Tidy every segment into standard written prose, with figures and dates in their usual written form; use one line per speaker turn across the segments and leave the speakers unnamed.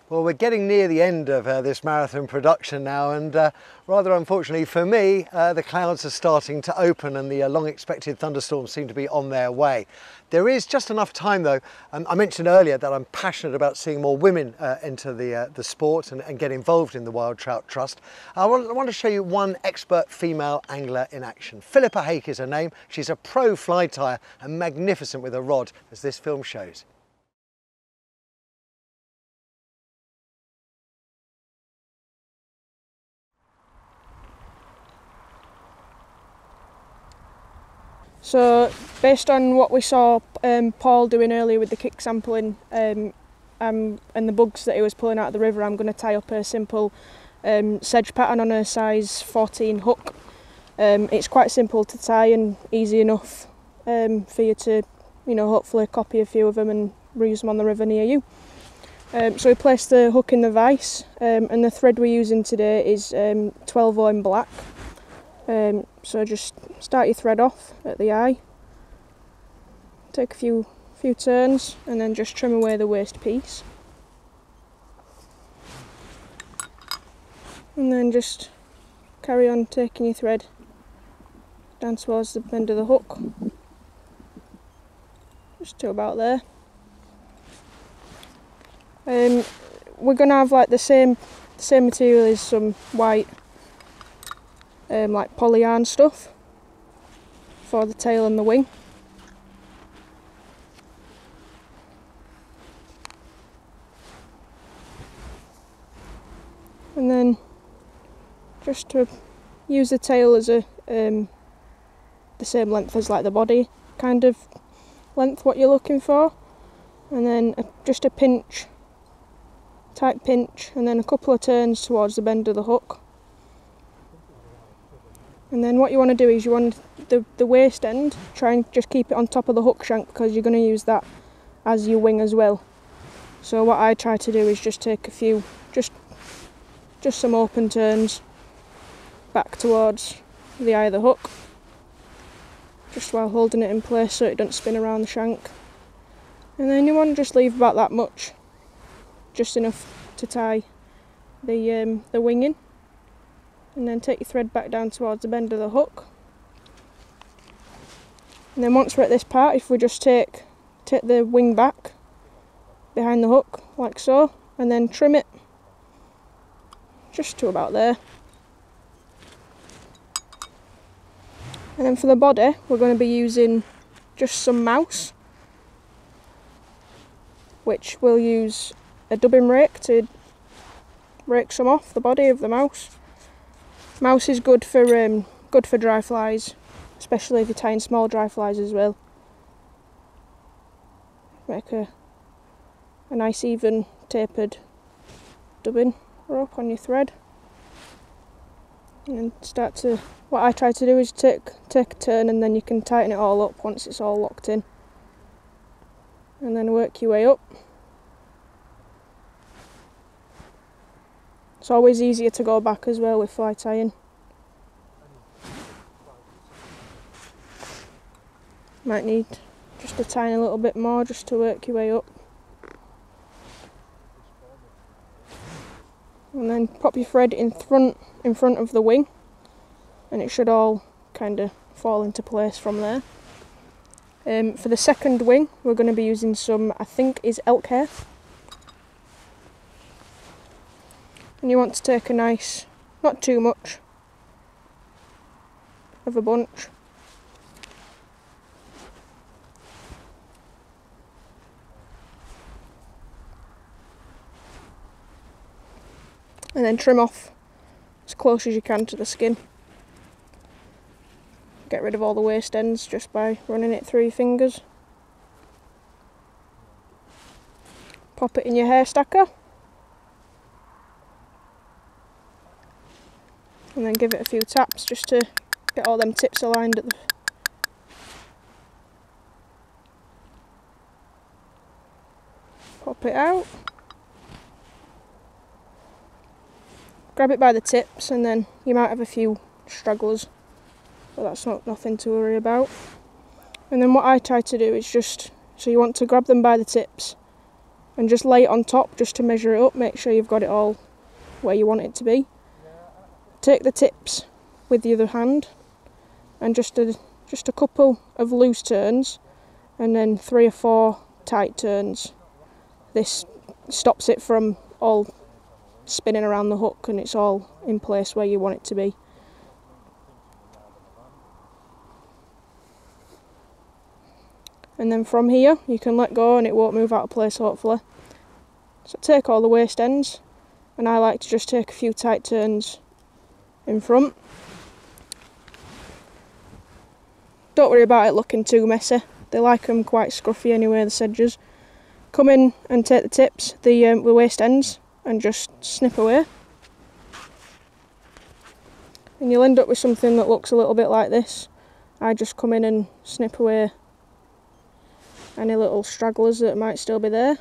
Well, we're getting near the end of this marathon production now, and rather unfortunately for me, the clouds are starting to open and the long expected thunderstorms seem to be on their way. There is just enough time though. I mentioned earlier that I'm passionate about seeing more women enter the sport and get involved in the Wild Trout Trust. I want to show you one expert female angler in action. Phillippa Hake is her name. She's a pro fly tyer and magnificent with a rod, as this film shows.
So, based on what we saw Paul doing earlier with the kick sampling and the bugs that he was pulling out of the river, I'm going to tie up a simple sedge pattern on a size 14 hook. It's quite simple to tie and easy enough for you to, hopefully copy a few of them and reuse them on the river near you. So we place the hook in the vise, and the thread we're using today is 12-ohm black. So just start your thread off at the eye, take a few turns and then just trim away the waste piece, and then just carry on taking your thread down towards the end of the hook, just to about there. We're going to have like the same material as some white like poly yarn stuff for the tail and the wing. And then just to use the tail as the same length as like the body kind of length what you're looking for, and then just a pinch, tight pinch, and then a couple of turns towards the bend of the hook. And then what you want to do is you want the waist end, try and just keep it on top of the hook shank because you're going to use that as your wing as well. So what I try to do is just take a few, just some open turns back towards the eye of the hook, just while holding it in place so it doesn't spin around the shank. And then you want to just leave about that much, just enough to tie the wing in. And then take your thread back down towards the bend of the hook. And then once we're at this part, if we just take the wing back behind the hook, like so, and then trim it just to about there. And then for the body, we're going to be using just some mouse, which we'll use a dubbing rake to rake some off the body of the mouse. Mouse is good for dry flies, especially if you're tying small dry flies as well. Make a nice even tapered dubbing rope on your thread, and then what I try to do is take a turn, and then you can tighten it all up once it's all locked in, and then work your way up. It's always easier to go back as well with fly tying. Might need just a tiny little bit more just to work your way up. And then pop your thread in front of the wing, and it should all kind of fall into place from there. For the second wing, we're going to be using some, I think is elk hair. And you want to take a nice, not too much of a bunch. And then trim off as close as you can to the skin. Get rid of all the waste ends just by running it through your fingers. Pop it in your hair stacker. And then give it a few taps just to get all them tips aligned at the... Pop it out. Grab it by the tips, and then you might have a few stragglers, but that's nothing to worry about. And then what I try to do is just, so you want to grab them by the tips, and just lay it on top just to measure it up, make sure you've got it all where you want it to be. Take the tips with the other hand and just a couple of loose turns and then 3 or 4 tight turns. This stops it from all spinning around the hook and it's all in place where you want it to be. And then from here you can let go and it won't move out of place, hopefully. So take all the waste ends, and I like to just take a few tight turns in front. Don't worry about it looking too messy, they like them quite scruffy anyway, the sedges. Come in and take the tips, the waste ends, and just snip away. And you'll end up with something that looks a little bit like this. I just come in and snip away any little stragglers that might still be there.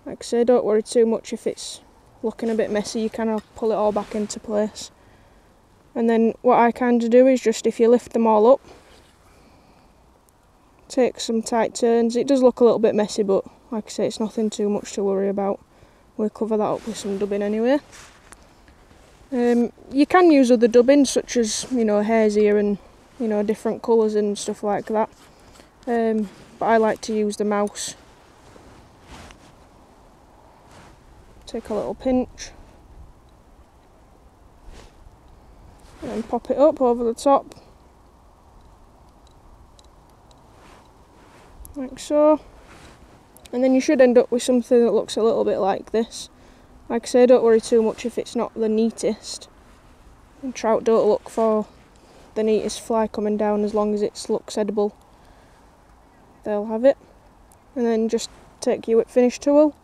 Like I say, don't worry too much if it's looking a bit messy, you kind of pull it all back into place. And then what I kind of do is just, if you lift them all up, take some tight turns. It does look a little bit messy, but like I say, it's nothing too much to worry about. We'll cover that up with some dubbing anyway. You can use other dubbing, such as, you know, hare's ear and, you know, different colours and stuff like that. But I like to use the mouse. Take a little pinch and then pop it up over the top, like so. And then you should end up with something that looks a little bit like this. Like I say, don't worry too much if it's not the neatest. And trout don't look for the neatest fly coming down, as long as it looks edible, they'll have it. And then just take your whip finish tool,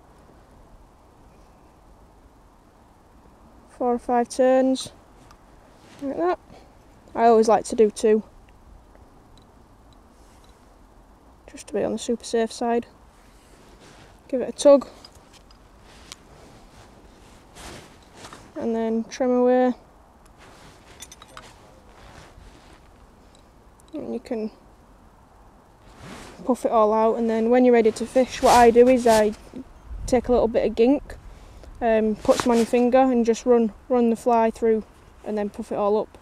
4 or 5 turns, like that. I always like to do 2, just to be on the super safe side. Give it a tug, and then trim away. And you can puff it all out, and then when you're ready to fish, what I do is I take a little bit of gink, put some on your finger and just run the fly through and then puff it all up.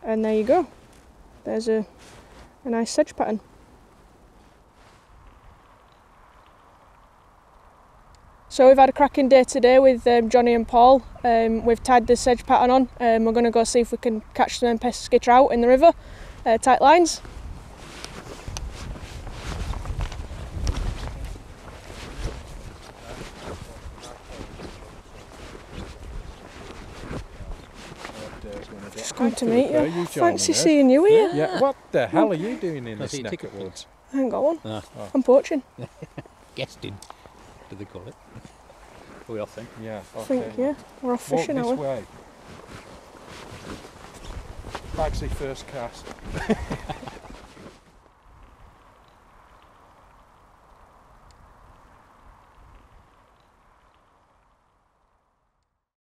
And there you go. There's a nice sedge pattern. So we've had a cracking day today with Johnny and Paul. We've tied the sedge pattern on. We're going to go see if we can catch some pesky trout in the river. Tight lines. Just come to meet you. Fancy seeing you here.
Yeah. What the hell are you doing in this neck of woods?
I ain't got one.
Oh.
I'm poaching.
Guesting, do they call it? Are we off then?
Yeah.
I think, yeah. We're off fishing,
Walk
are
this
we?
way. Bagsy first cast.